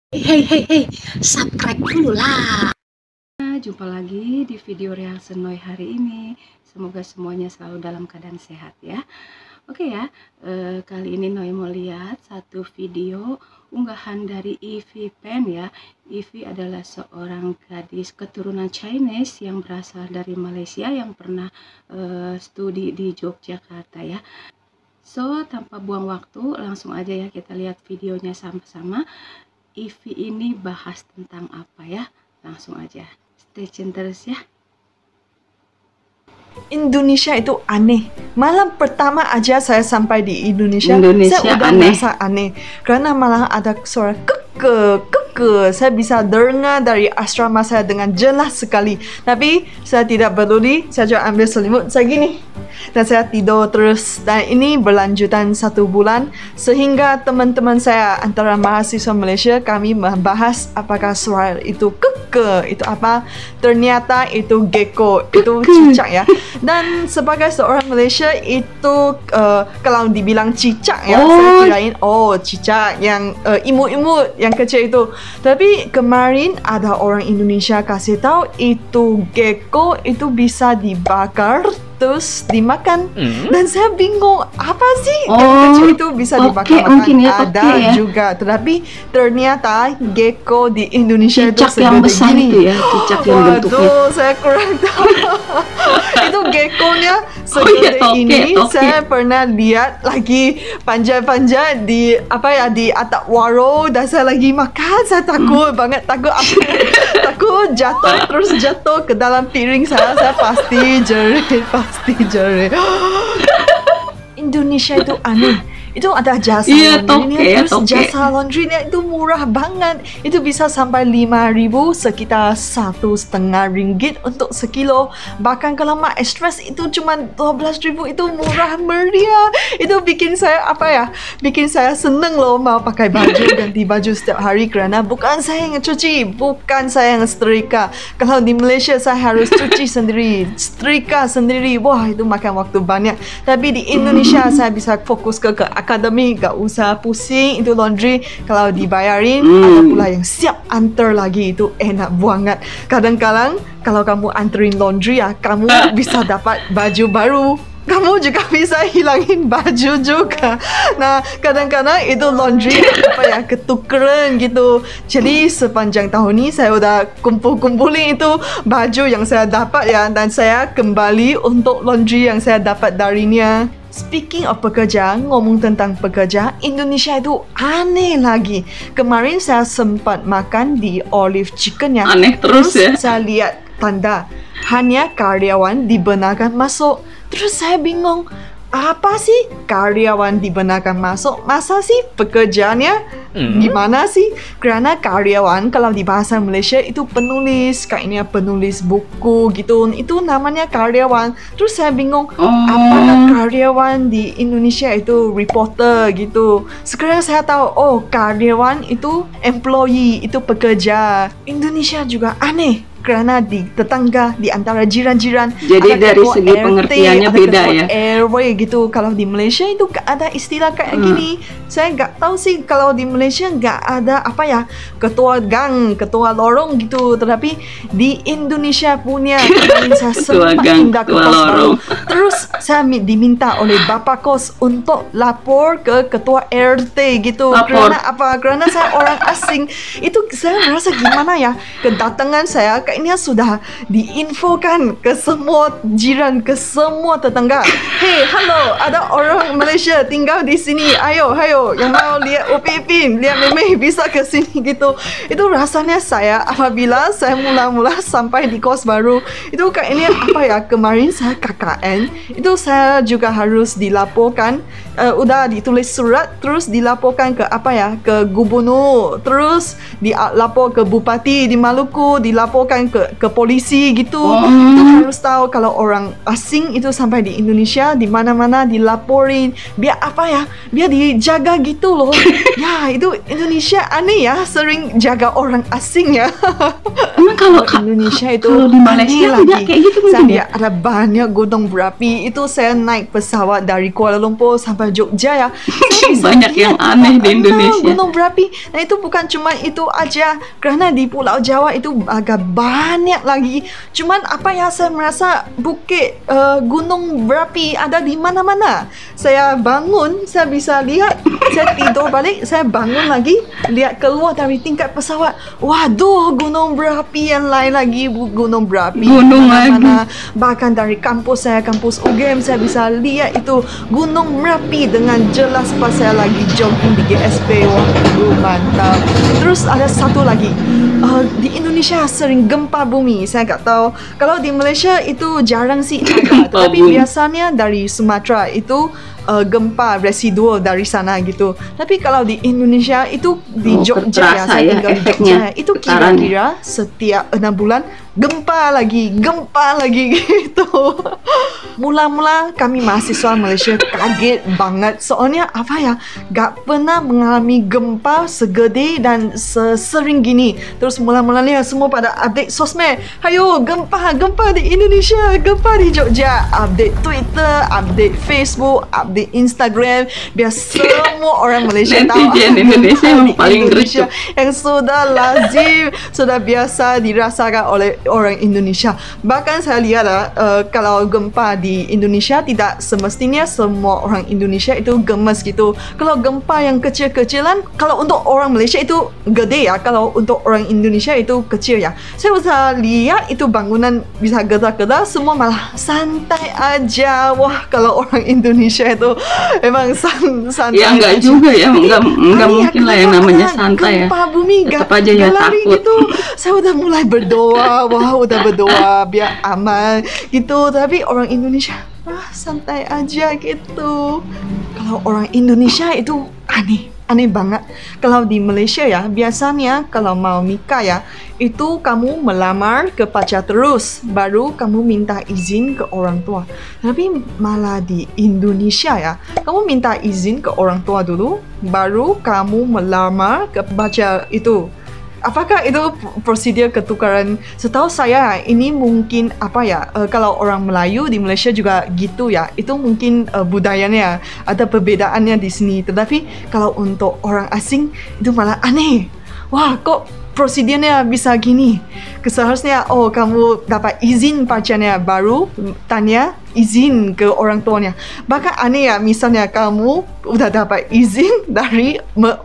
Hei, subscribe dulu lah. Jumpa lagi di video reaksi Noi hari ini. Semoga semuanya selalu dalam keadaan sehat ya. Oke ya, kali ini Noi mau lihat satu video unggahan dari Ivy Pen ya. Ivy adalah seorang gadis keturunan Chinese yang berasal dari Malaysia yang pernah studi di Yogyakarta ya. So, tanpa buang waktu, langsung aja ya kita lihat videonya sama-sama. Ivy ini bahas tentang apa ya? Langsung aja. Stay tune terus ya. Indonesia itu aneh. Malam pertama aja saya sampai di Indonesia saya udah aneh. merasa aneh. Karena malah ada suara keke. Saya bisa dengar dari asrama saya dengan jelas sekali. Tapi saya tidak peduli. Saya cuma ambil selimut saya gini. Dan saya tidur terus. Dan ini berlanjutan 1 bulan. Sehingga teman-teman saya antara mahasiswa Malaysia, kami membahas apakah suara itu keke itu apa. Ternyata itu gecko. Itu cicak ya. Dan sebagai seorang Malaysia itu kalau dibilang cicak ya, saya kirain cicak yang imut-imut yang kecil itu. Tapi kemarin ada orang Indonesia kasih tahu itu gecko itu bisa dibakar terus dimakan. Dan saya bingung apa sih yang kecil itu bisa dibakar makan. Ada juga, tetapi ternyata gecko di Indonesia cicak itu yang besar gini. Itu ya, cicak yang bentuknya. Saya kurang tahu. Itu gecko-nya segede ini. Saya pernah lihat lagi panjat-panjat di di atap warung dan saya lagi makan. Saya takut banget, takut jatuh ke dalam piring saya. Saya pasti jerit. Indonesia itu aneh. Itu ada jasa laundry-nya, terus jasa laundry-nya itu murah banget. Itu bisa sampai 5.000, sekitar 1,5 ringgit untuk sekilo. Bahkan kalau mak express itu cuma 12.000, itu murah meriah. Itu bikin saya bikin saya seneng loh mau pakai baju, ganti baju setiap hari karena bukan saya yang cuci, bukan saya yang setrika. Kalau di Malaysia saya harus cuci sendiri, setrika sendiri. Wah, itu makan waktu banyak. Tapi di Indonesia saya bisa fokus ke akademi, gak usah pusing itu laundry. Kalau dibayarin ada pula yang siap antar lagi, itu enak banget. Kadang-kadang kalau kamu anterin laundry ya, kamu bisa dapat baju baru, kamu juga bisa hilangin baju juga. Nah, kadang-kadang itu laundry ketukeran gitu. Jadi sepanjang tahun ini saya udah kumpulin itu baju yang saya dapat ya, dan saya kembali untuk laundry yang saya dapat darinya. Speaking of pekerja, ngomong tentang pekerja, Indonesia itu aneh lagi. Kemarin saya sempat makan di Olive Chicken ya. Aneh terus ya. Saya lihat tanda hanya karyawan dibenarkan masuk. Terus saya bingung, apa sih karyawan dibenarkan masuk? Masa sih pekerjaannya gimana sih? Karena karyawan kalau di bahasa Malaysia itu penulis, kayaknya penulis buku gitu. Itu namanya karyawan. Terus saya bingung, apakah karyawan di Indonesia itu reporter gitu. Sekarang saya tahu, karyawan itu employee, itu pekerja. Indonesia juga aneh. Karena di tetangga, di antara jiran-jiran, jadi dari segi RT, pengertiannya beda ya. RW gitu. Kalau di Malaysia itu gak ada istilah kayak gini. Saya gak tahu sih kalau di Malaysia gak ada ketua gang, ketua lorong gitu. Tetapi di Indonesia punya. Saya sempat pindah ke kos baru. Terus saya diminta oleh bapak kos untuk lapor ke ketua RT gitu. Karena apa? Karena saya orang asing. Itu saya merasa gimana ya, kedatangan saya kayaknya sudah diinfokan ke semua jiran, ke semua tetangga. Hey, halo, ada orang Malaysia tinggal di sini. Ayo, yang mau lihat Upin, lihat Meme bisa ke sini gitu. Itu rasanya saya apabila saya mula-mula sampai di kos baru. Itu kayaknya kemarin saya KKN. Itu saya juga harus dilaporkan. Udah ditulis surat, terus dilaporkan ke ke gubernur, terus dilapor ke bupati di Maluku, dilaporkan laporkan ke polisi gitu. Itu harus tahu kalau orang asing itu sampai di Indonesia, di mana-mana dilaporin, biar apa ya, biar dijaga gitu loh. Ya, itu Indonesia aneh ya, sering jaga orang asing ya. Emang kalau Indonesia itu kalau di Malaysia tidak kayak gitu mungkin saya ada banyak gunung berapi. Itu saya naik pesawat dari Kuala Lumpur sampai Jogja ya. Banyak yang aneh di Indonesia. Gunung berapi. Nah itu bukan cuma itu aja, karena di Pulau Jawa itu agak banyak lagi. Cuman apa ya, saya merasa bukit gunung berapi ada di mana-mana. Saya bangun, saya bisa lihat. Saya tidur balik, saya bangun lagi, lihat keluar dari tingkat pesawat. Waduh, gunung berapi yang lain lagi, gunung berapi. Gunung mana-mana. Bahkan dari kampus saya, kampus UGM, saya bisa lihat itu gunung Merapi dengan jelas pas saya lagi jogging di GSP. Waduh, mantap. Terus ada satu lagi. Di Indonesia sering gempa bumi. Saya tak tahu. Kalau di Malaysia itu jarang sih ada. Tapi biasanya dari Sumatera itu gempa residual dari sana gitu. Tapi kalau di Indonesia itu di Jogja ya, saya tinggal di Jogja. Itu kira-kira setiap 6 bulan gempa lagi gitu. Mula-mula kami mahasiswa Malaysia kaget banget. Soalnya apa ya, gak pernah mengalami gempa segede dan sesering gini. Terus mula-mulanya semua pada update sosmed. Hayo, gempa di Indonesia, gempa di Jogja. Update Twitter, update Facebook, update Instagram. Biar semua orang Malaysia tahu. Netizen Indonesia yang paling Indonesia yang sudah lazim, sudah biasa dirasakan oleh orang Indonesia. Bahkan saya lihat kalau gempa di Indonesia tidak semestinya semua orang Indonesia itu gemes gitu. Kalau gempa yang kecil-kecilan, kalau untuk orang Malaysia itu gede ya, kalau untuk orang Indonesia itu kecil ya. Saya bisa lihat itu bangunan bisa gedar-gedar, semua malah santai aja. Wah, kalau orang Indonesia itu emang santai. Ya enggak juga ya, enggak mungkin lah yang namanya santai ya. Gempa bumi tetap aja ya takut gitu. Saya udah mulai berdoa, udah berdoa biar aman gitu. Tapi orang Indonesia santai aja gitu. Kalau orang Indonesia itu aneh banget. Kalau di Malaysia ya, biasanya kalau mau nikah ya, itu kamu melamar ke pacar terus, baru kamu minta izin ke orang tua. Tapi malah di Indonesia ya, kamu minta izin ke orang tua dulu, baru kamu melamar ke pacar itu. Apakah itu prosedur ketukaran? Setahu saya ini mungkin apa ya, kalau orang Melayu di Malaysia juga gitu ya. Itu mungkin budayanya, ada perbedaannya di sini. Tetapi kalau untuk orang asing itu malah aneh. Wah, kok prosedurnya bisa gini? Seharusnya kamu dapat izin pacarnya, baru tanya izin ke orang tuanya. Bahkan aneh ya, misalnya kamu udah dapat izin dari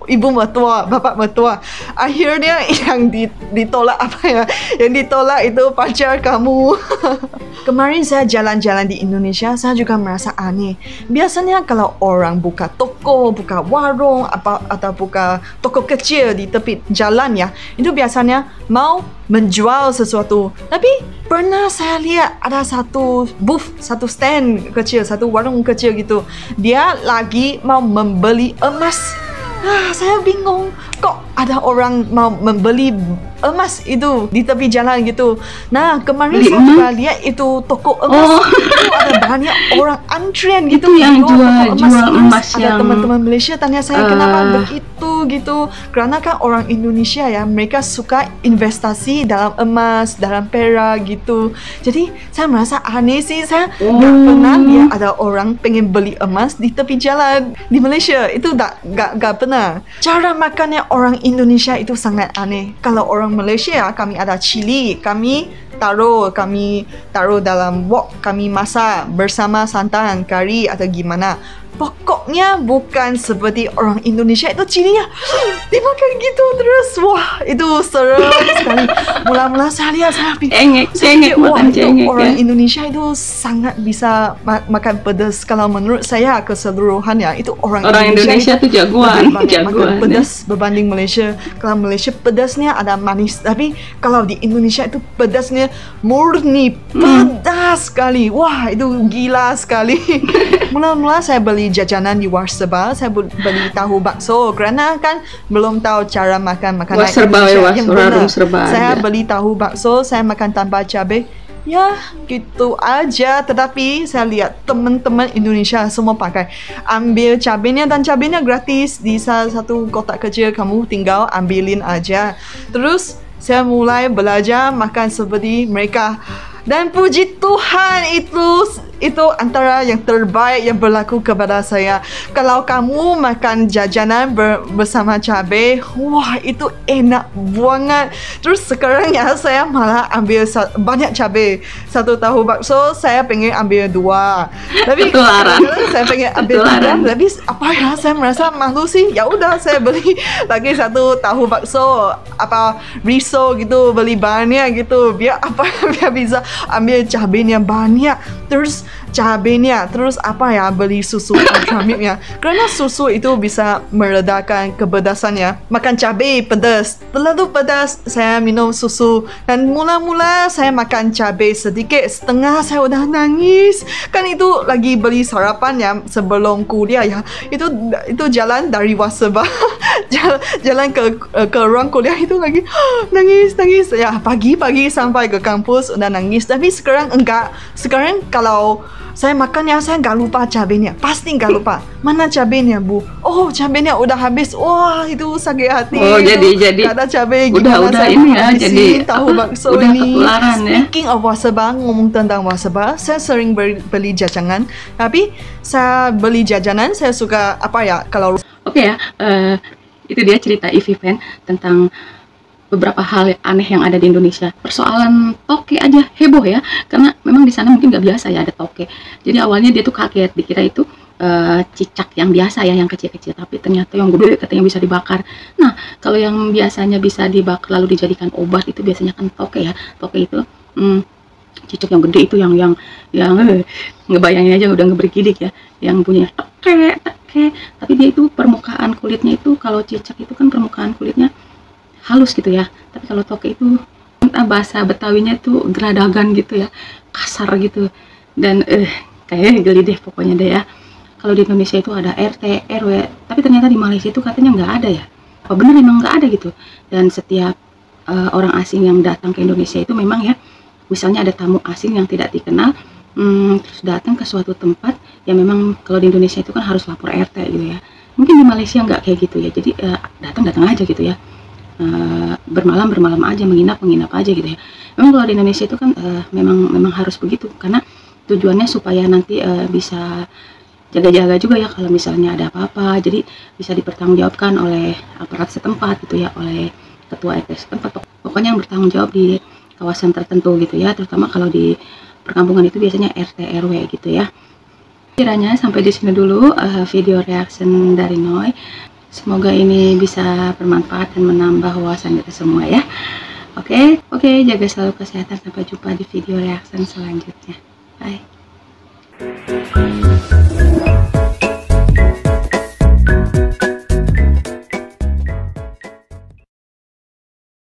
ibu mertua, bapak mertua, akhirnya yang ditolak apa ya? Yang ditolak itu pacar kamu. Kemarin saya jalan-jalan di Indonesia, saya juga merasa aneh. Biasanya kalau orang buka toko, buka warung, atau buka toko kecil di tepi jalan ya, itu biasanya mau menjual sesuatu. Tapi pernah saya lihat ada satu booth, satu stand kecil, satu warung kecil gitu. Dia lagi mau membeli emas. Saya bingung, kok ada orang mau membeli emas itu di tepi jalan gitu. Nah, kemarin saya juga lihat itu toko emas. Itu ada banyak orang antrian gitu. Itu yang jual emas ada yang teman-teman Malaysia tanya saya kenapa begitu gitu. Karena kan orang Indonesia ya, mereka suka investasi dalam emas, dalam perak gitu. Jadi saya merasa aneh sih. Saya nggak pernah lihat ada orang pengen beli emas di tepi jalan di Malaysia. Itu nggak pernah. Cara makannya orang Indonesia itu sangat aneh. Kalau orang Malaysia, kami ada cili, kami taruh dalam wok, kami masak bersama santan, kari atau gimana. Pokoknya bukan seperti orang Indonesia itu cilinya dimakan gitu terus. Wah, itu serem sekali. Mula-mula saya lihat, saya cengek makan cengek. Orang Indonesia itu sangat bisa makan pedas. Kalau menurut saya keseluruhannya itu orang Indonesia itu jagoan makan pedas berbanding Malaysia. Kalau Malaysia pedasnya ada manis, tapi kalau di Indonesia itu pedasnya murni pedas. pedas sekali. Wah, itu gila sekali. Mula-mula saya beli jajanan di Warserba, saya beli tahu bakso kerana kan belum tahu cara makan makanan Indonesia yang benar. Saya beli tahu bakso, saya makan tanpa cabai. Ya, gitu aja. Tetapi saya lihat teman-teman Indonesia semua pakai. Ambil cabenya dan cabenya gratis. Di salah satu kotak kecil kamu tinggal ambilin aja. Terus saya mulai belajar makan seperti mereka. Dan puji Tuhan, itu antara yang terbaik yang berlaku kepada saya. Kalau kamu makan jajanan bersama cabai, wah itu enak banget. Terus sekarang ya saya malah ambil banyak cabai. Satu tahu bakso saya pengen ambil 2. Tapi saya pengen ambil 3. Tapi apa ya, saya merasa malu sih. Ya udah saya beli lagi satu tahu bakso riso gitu, beli banyak gitu. Biar bisa ambil cabainya banyak. Terus cabainya, terus beli susu Ultramilknya. Kerana susu itu bisa meredakan kepedasannya. Makan cabai pedas, terlalu pedas, saya minum susu. Dan mula-mula saya makan cabai sedikit, setengah saya udah nangis. Kan itu lagi beli sarapan ya sebelum kuliah ya. Itu jalan dari Warserba jalan ke ruang kuliah itu lagi nangis ya, pagi-pagi sampai ke kampus udah nangis. Tapi sekarang enggak. Sekarang kalau saya makannya, saya nggak lupa cabenya. Pasti nggak lupa. Mana cabenya, Bu? Oh, cabenya udah habis. Wah, itu sakit hati. Oh, jadi nggak ada cabai. Udah ini ya, jadi tahu bakso udah ini. Ketularan ya. Speaking of Warserba, ngomong tentang Warserba, saya sering beli jajanan. Tapi saya beli jajanan, saya suka kalau ya, itu dia cerita Iviven tentang beberapa hal aneh yang ada di Indonesia. Persoalan toke aja heboh ya, karena memang di sana mungkin nggak biasa ya ada toke. Jadi awalnya dia tuh kaget, dikira itu cicak yang biasa ya, yang kecil-kecil, tapi ternyata yang gede katanya bisa dibakar. Nah, kalau yang biasanya bisa dibakar lalu dijadikan obat itu biasanya kan toke ya. Toke itu cicak yang gede itu yang ngebayangin aja udah ngebergidik ya, yang punya toke. Tapi dia itu permukaan kulitnya itu, kalau cicak itu kan permukaan kulitnya halus gitu ya, tapi kalau toke itu bahasa Betawinya tuh geradagan gitu ya, kasar gitu. Dan kayaknya geli deh pokoknya deh ya. Kalau di Indonesia itu ada RT, RW, tapi ternyata di Malaysia itu katanya nggak ada ya. Apa bener emang nggak ada gitu? Dan setiap orang asing yang datang ke Indonesia itu memang ya, misalnya ada tamu asing yang tidak dikenal, terus datang ke suatu tempat yang memang kalau di Indonesia itu kan harus lapor RT gitu ya. Mungkin di Malaysia nggak kayak gitu ya, jadi datang aja gitu ya. Bermalam aja, menginap aja gitu ya. Memang kalau di Indonesia itu kan memang harus begitu, karena tujuannya supaya nanti bisa jaga-jaga juga ya, kalau misalnya ada apa-apa, jadi bisa dipertanggungjawabkan oleh aparat setempat gitu ya, oleh ketua RT setempat, pokoknya yang bertanggung jawab di kawasan tertentu gitu ya, terutama kalau di perkampungan itu biasanya RT RW gitu ya. Kiranya sampai di sini dulu video reaction dari Noi. Semoga ini bisa bermanfaat dan menambah wawasan kita semua ya. Oke, jaga selalu kesehatan. Sampai jumpa di video reaction selanjutnya. Bye.